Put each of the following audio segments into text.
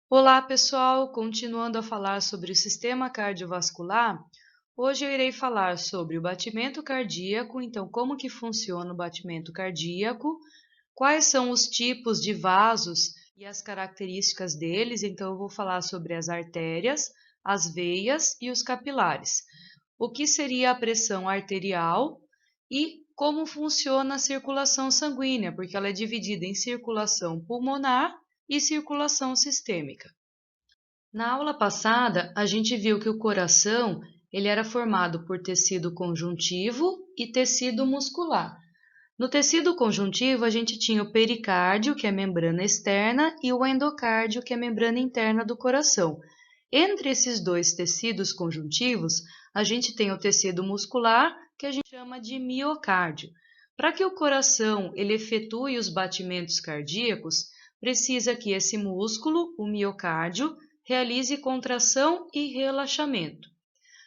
Olá, pessoal! Continuando a falar sobre o sistema cardiovascular, hoje eu irei falar sobre o batimento cardíaco, então como que funciona o batimento cardíaco, quais são os tipos de vasos e as características deles, então eu vou falar sobre as artérias, as veias e os capilares, o que seria a pressão arterial e como funciona a circulação sanguínea, porque ela é dividida em circulação pulmonar e circulação sistêmica. Na aula passada, a gente viu que o coração ele era formado por tecido conjuntivo e tecido muscular. No tecido conjuntivo, a gente tinha o pericárdio, que é a membrana externa, e o endocárdio, que é a membrana interna do coração. Entre esses dois tecidos conjuntivos, a gente tem o tecido muscular, que a gente chama de miocárdio. Para que o coração ele efetue os batimentos cardíacos, precisa que esse músculo, o miocárdio, realize contração e relaxamento.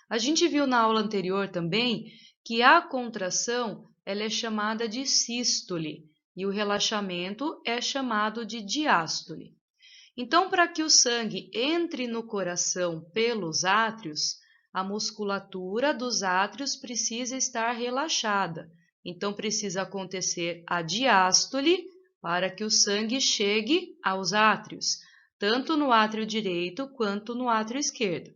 A gente viu na aula anterior também que a contração ela é chamada de sístole e o relaxamento é chamado de diástole. Então, para que o sangue entre no coração pelos átrios, a musculatura dos átrios precisa estar relaxada. Então, precisa acontecer a diástole para que o sangue chegue aos átrios, tanto no átrio direito quanto no átrio esquerdo.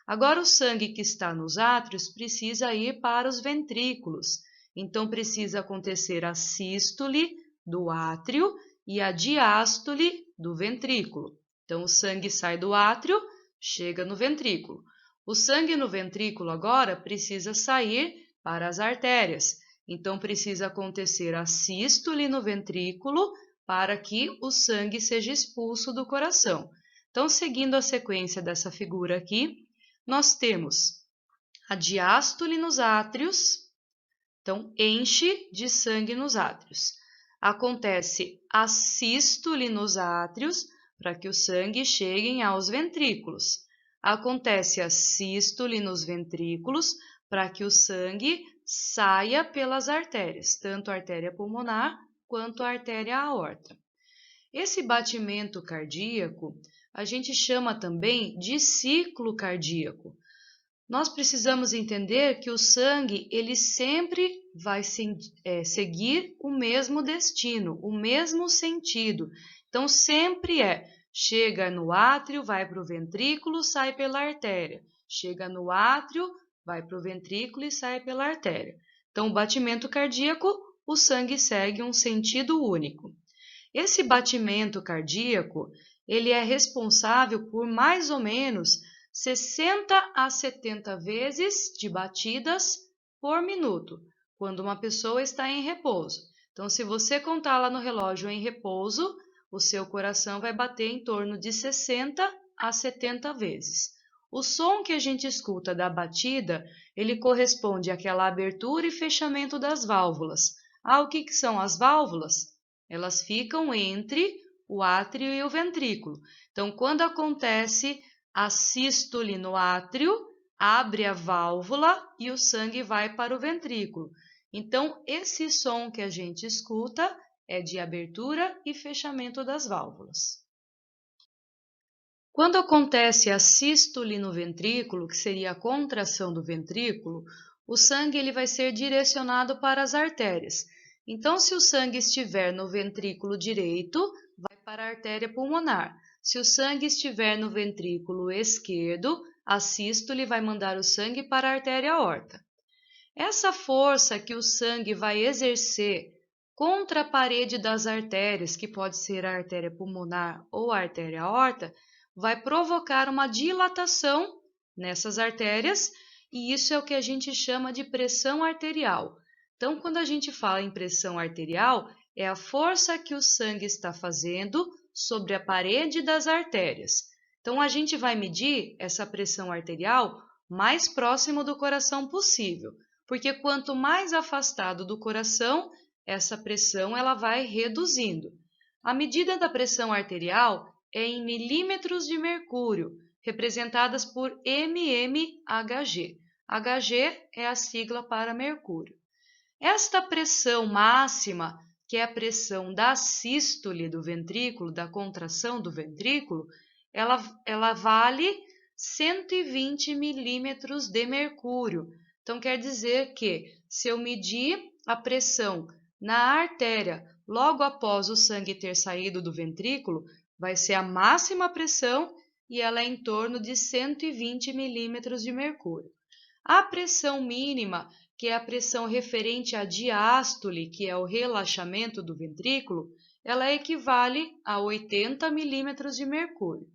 Agora, o sangue que está nos átrios precisa ir para os ventrículos. Então, precisa acontecer a sístole do átrio e a diástole do ventrículo. Então, o sangue sai do átrio, chega no ventrículo. O sangue no ventrículo agora precisa sair para as artérias. Então, precisa acontecer a sístole no ventrículo para que o sangue seja expulso do coração. Então, seguindo a sequência dessa figura aqui, nós temos a diástole nos átrios, então enche de sangue nos átrios. Acontece a sístole nos átrios, para que o sangue chegue aos ventrículos. Acontece a sístole nos ventrículos, para que o sangue saia pelas artérias, tanto a artéria pulmonar quanto a artéria aorta. Esse batimento cardíaco a gente chama também de ciclo cardíaco. Nós precisamos entender que o sangue ele sempre vai seguir o mesmo destino, o mesmo sentido. Então, sempre chega no átrio, vai para o ventrículo, sai pela artéria. Chega no átrio, vai para o ventrículo e sai pela artéria. Então, o batimento cardíaco, o sangue segue um sentido único. Esse batimento cardíaco, ele é responsável por mais ou menos 60 a 70 vezes de batidas por minuto, quando uma pessoa está em repouso. Então, se você contar lá no relógio em repouso, o seu coração vai bater em torno de 60 a 70 vezes. O som que a gente escuta da batida, ele corresponde àquela abertura e fechamento das válvulas. O que são as válvulas? Elas ficam entre o átrio e o ventrículo. Então, quando acontece a sístole no átrio, abre a válvula e o sangue vai para o ventrículo. Então, esse som que a gente escuta é de abertura e fechamento das válvulas. Quando acontece a sístole no ventrículo, que seria a contração do ventrículo, o sangue ele vai ser direcionado para as artérias. Então, se o sangue estiver no ventrículo direito, vai para a artéria pulmonar. Se o sangue estiver no ventrículo esquerdo, a sístole vai mandar o sangue para a artéria aorta. Essa força que o sangue vai exercer contra a parede das artérias, que pode ser a artéria pulmonar ou a artéria aorta, vai provocar uma dilatação nessas artérias, e isso é o que a gente chama de pressão arterial. Então, quando a gente fala em pressão arterial, é a força que o sangue está fazendo sobre a parede das artérias. Então, a gente vai medir essa pressão arterial mais próximo do coração possível, porque quanto mais afastado do coração, essa pressão ela vai reduzindo. A medida da pressão arterial é em milímetros de mercúrio, representadas por mmHg. Hg é a sigla para mercúrio. Esta pressão máxima, que é a pressão da sístole do ventrículo, da contração do ventrículo, ela vale 120 milímetros de mercúrio. Então, quer dizer que se eu medir a pressão na artéria logo após o sangue ter saído do ventrículo, vai ser a máxima pressão e ela é em torno de 120 milímetros de mercúrio. A pressão mínima, que é a pressão referente à diástole, que é o relaxamento do ventrículo, ela equivale a 80 milímetros de mercúrio.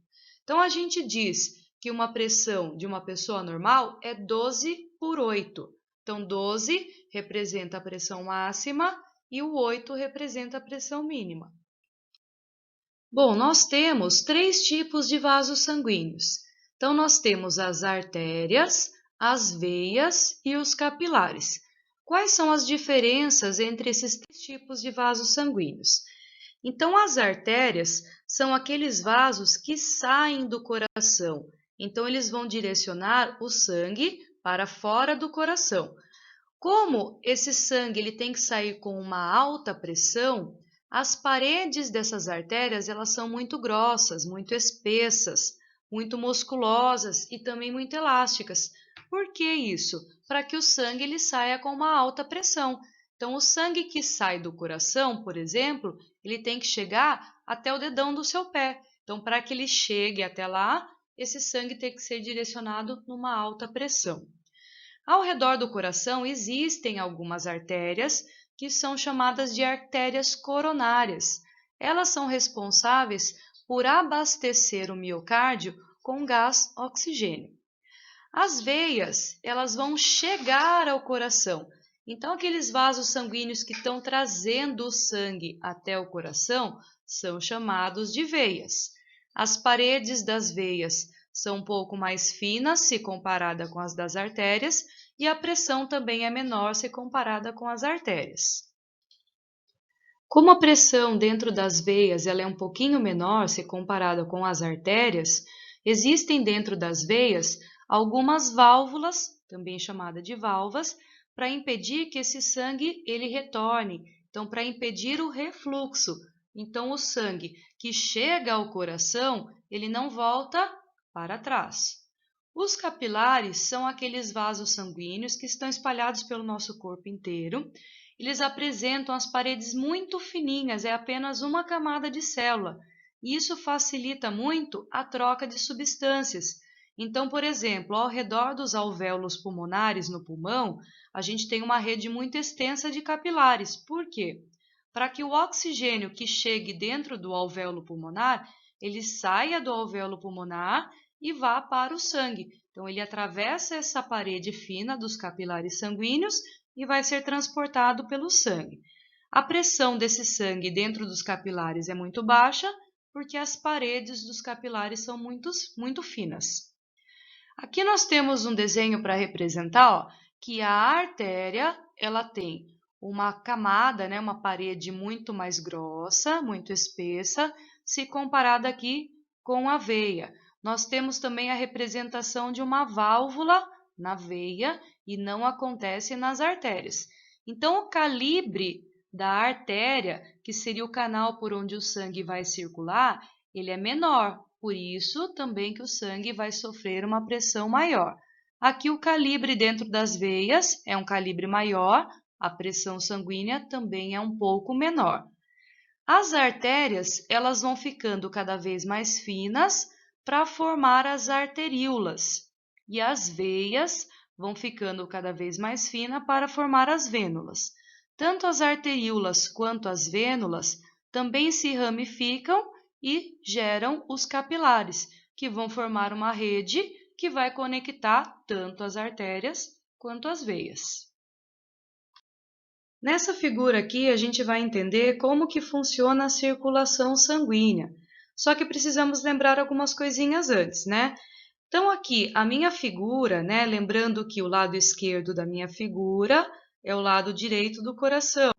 Então, a gente diz que uma pressão de uma pessoa normal é 12/8. Então, 12 representa a pressão máxima e o 8 representa a pressão mínima. Bom, nós temos 3 tipos de vasos sanguíneos. Então, nós temos as artérias, as veias e os capilares. Quais são as diferenças entre esses 3 tipos de vasos sanguíneos? Então, as artérias são aqueles vasos que saem do coração. Então, eles vão direcionar o sangue para fora do coração. Como esse sangue ele tem que sair com uma alta pressão, as paredes dessas artérias elas são muito grossas, muito espessas, muito musculosas e também muito elásticas. Por que isso? Para que o sangue ele saia com uma alta pressão. Então, o sangue que sai do coração, por exemplo, ele tem que chegar até o dedão do seu pé. Então, para que ele chegue até lá, esse sangue tem que ser direcionado numa alta pressão. Ao redor do coração existem algumas artérias que são chamadas de artérias coronárias. Elas são responsáveis por abastecer o miocárdio com gás oxigênio. As veias, elas vão chegar ao coração. Então, aqueles vasos sanguíneos que estão trazendo o sangue até o coração são chamados de veias. As paredes das veias são um pouco mais finas se comparada com as das artérias e a pressão também é menor se comparada com as artérias. Como a pressão dentro das veias ela é um pouquinho menor se comparada com as artérias, existem dentro das veias algumas válvulas, também chamadas de válvulas, para impedir que esse sangue ele retorne, então para impedir o refluxo. Então o sangue que chega ao coração, ele não volta para trás. Os capilares são aqueles vasos sanguíneos que estão espalhados pelo nosso corpo inteiro. Eles apresentam as paredes muito fininhas, é apenas uma camada de célula. E isso facilita muito a troca de substâncias. Então, por exemplo, ao redor dos alvéolos pulmonares no pulmão, a gente tem uma rede muito extensa de capilares. Por quê? Para que o oxigênio que chegue dentro do alvéolo pulmonar, ele saia do alvéolo pulmonar e vá para o sangue. Então, ele atravessa essa parede fina dos capilares sanguíneos e vai ser transportado pelo sangue. A pressão desse sangue dentro dos capilares é muito baixa, porque as paredes dos capilares são muito finas. Aqui nós temos um desenho para representar que a artéria ela tem uma camada, uma parede muito mais grossa, muito espessa, se comparada aqui com a veia. Nós temos também a representação de uma válvula na veia e não acontece nas artérias. Então, o calibre da artéria, que seria o canal por onde o sangue vai circular, ele é menor, por isso também que o sangue vai sofrer uma pressão maior. Aqui o calibre dentro das veias é um calibre maior, a pressão sanguínea também é um pouco menor. As artérias, elas vão ficando cada vez mais finas para formar as arteríolas, e as veias vão ficando cada vez mais finas para formar as vênulas. Tanto as arteríolas quanto as vênulas também se ramificam e geram os capilares, que vão formar uma rede que vai conectar tanto as artérias quanto as veias. Nessa figura aqui, a gente vai entender como que funciona a circulação sanguínea. Só que precisamos lembrar algumas coisinhas antes, né? Então, aqui, a minha figura, lembrando que o lado esquerdo da minha figura é o lado direito do coração.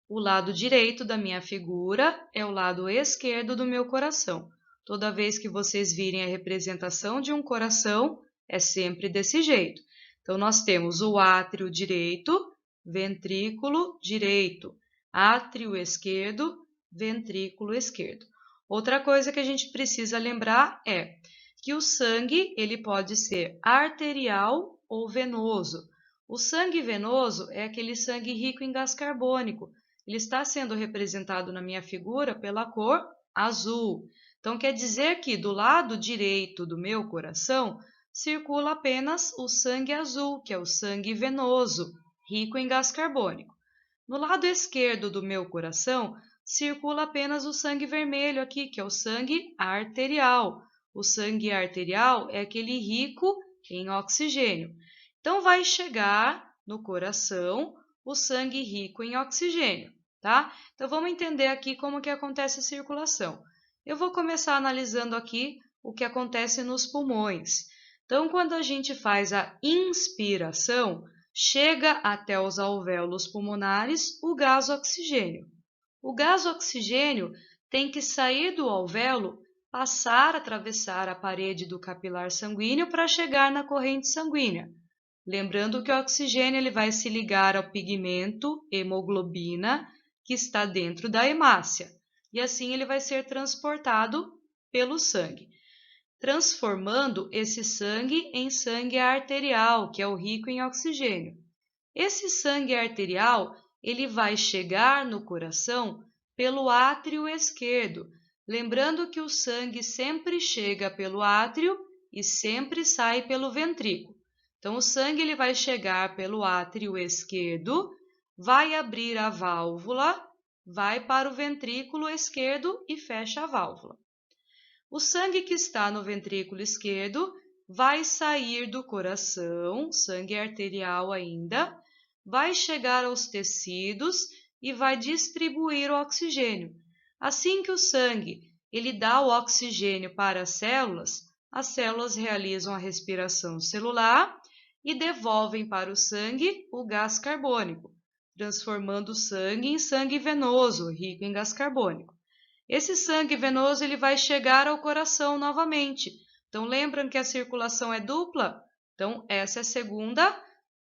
O lado direito da minha figura é o lado esquerdo do meu coração. Toda vez que vocês virem a representação de um coração, é sempre desse jeito. Então, nós temos o átrio direito, ventrículo direito, átrio esquerdo, ventrículo esquerdo. Outra coisa que a gente precisa lembrar é que o sangue ele pode ser arterial ou venoso. O sangue venoso é aquele sangue rico em gás carbônico. Ele está sendo representado na minha figura pela cor azul. Então, quer dizer que do lado direito do meu coração circula apenas o sangue azul, que é o sangue venoso, rico em gás carbônico. No lado esquerdo do meu coração circula apenas o sangue vermelho aqui, que é o sangue arterial. O sangue arterial é aquele rico em oxigênio. Então, vai chegar no coração o sangue rico em oxigênio, tá? Então, vamos entender aqui como que acontece a circulação. Eu vou começar analisando aqui o que acontece nos pulmões. Então, quando a gente faz a inspiração, chega até os alvéolos pulmonares o gás oxigênio. O gás oxigênio tem que sair do alvéolo, passar, atravessar a parede do capilar sanguíneo para chegar na corrente sanguínea. Lembrando que o oxigênio ele vai se ligar ao pigmento hemoglobina que está dentro da hemácia e assim ele vai ser transportado pelo sangue, transformando esse sangue em sangue arterial, que é o rico em oxigênio. Esse sangue arterial ele vai chegar no coração pelo átrio esquerdo, lembrando que o sangue sempre chega pelo átrio e sempre sai pelo ventrículo. Então, o sangue ele vai chegar pelo átrio esquerdo, vai abrir a válvula, vai para o ventrículo esquerdo e fecha a válvula. O sangue que está no ventrículo esquerdo vai sair do coração, sangue arterial ainda, vai chegar aos tecidos e vai distribuir o oxigênio. Assim que o sangue ele dá o oxigênio para as células realizam a respiração celular e devolvem para o sangue o gás carbônico, transformando o sangue em sangue venoso, rico em gás carbônico. Esse sangue venoso ele vai chegar ao coração novamente. Então, lembram que a circulação é dupla? Então, essa é a segunda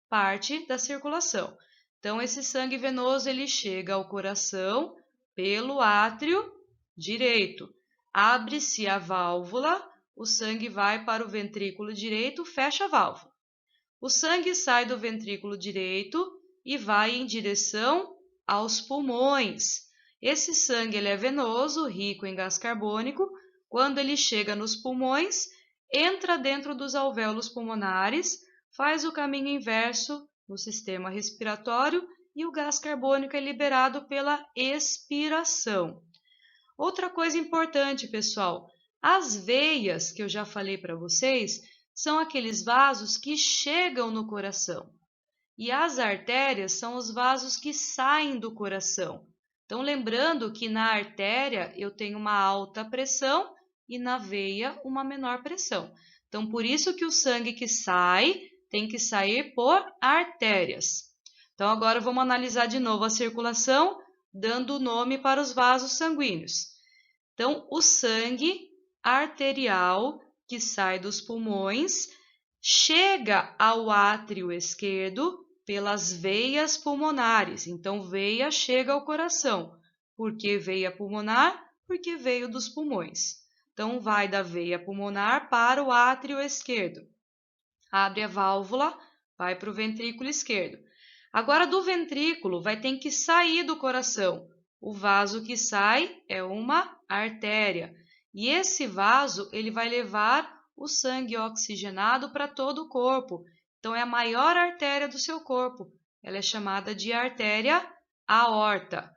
parte da circulação. Então, esse sangue venoso ele chega ao coração pelo átrio direito. Abre-se a válvula, o sangue vai para o ventrículo direito, fecha a válvula. O sangue sai do ventrículo direito e vai em direção aos pulmões. Esse sangue ele é venoso, rico em gás carbônico. Quando ele chega nos pulmões, entra dentro dos alvéolos pulmonares, faz o caminho inverso no sistema respiratório e o gás carbônico é liberado pela expiração. Outra coisa importante, pessoal, as veias que eu já falei para vocês são aqueles vasos que chegam no coração. E as artérias são os vasos que saem do coração. Então, lembrando que na artéria eu tenho uma alta pressão e na veia uma menor pressão. Então, por isso que o sangue que sai tem que sair por artérias. Então, agora vamos analisar de novo a circulação, dando nome para os vasos sanguíneos. Então, o sangue arterial que sai dos pulmões chega ao átrio esquerdo pelas veias pulmonares. Então, veia chega ao coração. Por que veia pulmonar? Porque veio dos pulmões. Então, vai da veia pulmonar para o átrio esquerdo. Abre a válvula, vai para o ventrículo esquerdo. Agora, do ventrículo, vai ter que sair do coração. O vaso que sai é uma artéria. E esse vaso, ele vai levar o sangue oxigenado para todo o corpo. Então, é a maior artéria do seu corpo. Ela é chamada de artéria aorta.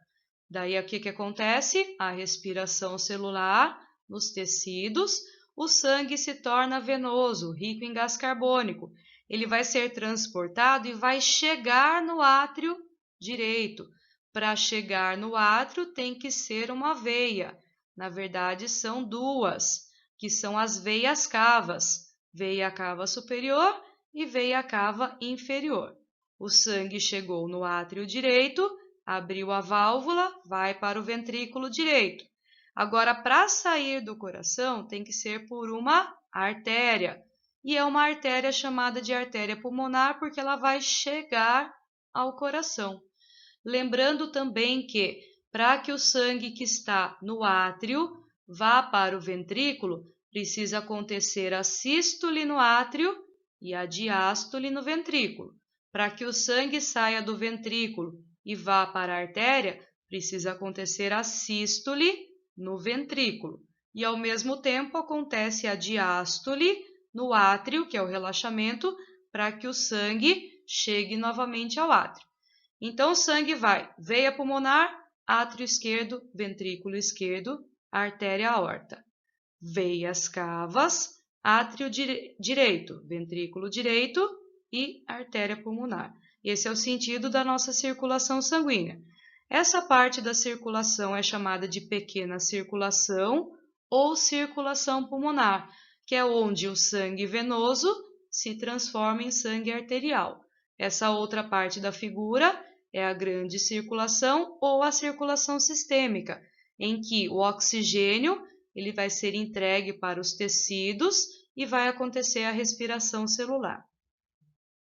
Daí, o que acontece? A respiração celular nos tecidos, o sangue se torna venoso, rico em gás carbônico. Ele vai ser transportado e vai chegar no átrio direito. Para chegar no átrio, tem que ser uma veia. Na verdade, são duas, que são as veias cavas, veia cava superior e veia cava inferior. O sangue chegou no átrio direito, abriu a válvula, vai para o ventrículo direito. Agora, para sair do coração, tem que ser por uma artéria. E é uma artéria chamada de artéria pulmonar porque ela vai chegar ao coração. Lembrando também que, para que o sangue que está no átrio vá para o ventrículo, precisa acontecer a sístole no átrio e a diástole no ventrículo. Para que o sangue saia do ventrículo e vá para a artéria, precisa acontecer a sístole no ventrículo. E ao mesmo tempo acontece a diástole no átrio, que é o relaxamento, para que o sangue chegue novamente ao átrio. Então o sangue vai veia pulmonar, átrio esquerdo, ventrículo esquerdo, artéria aorta. Veias cavas, átrio direito, ventrículo direito e artéria pulmonar. Esse é o sentido da nossa circulação sanguínea. Essa parte da circulação é chamada de pequena circulação ou circulação pulmonar, que é onde o sangue venoso se transforma em sangue arterial. Essa outra parte da figura é a grande circulação ou a circulação sistêmica, em que o oxigênio ele vai ser entregue para os tecidos e vai acontecer a respiração celular.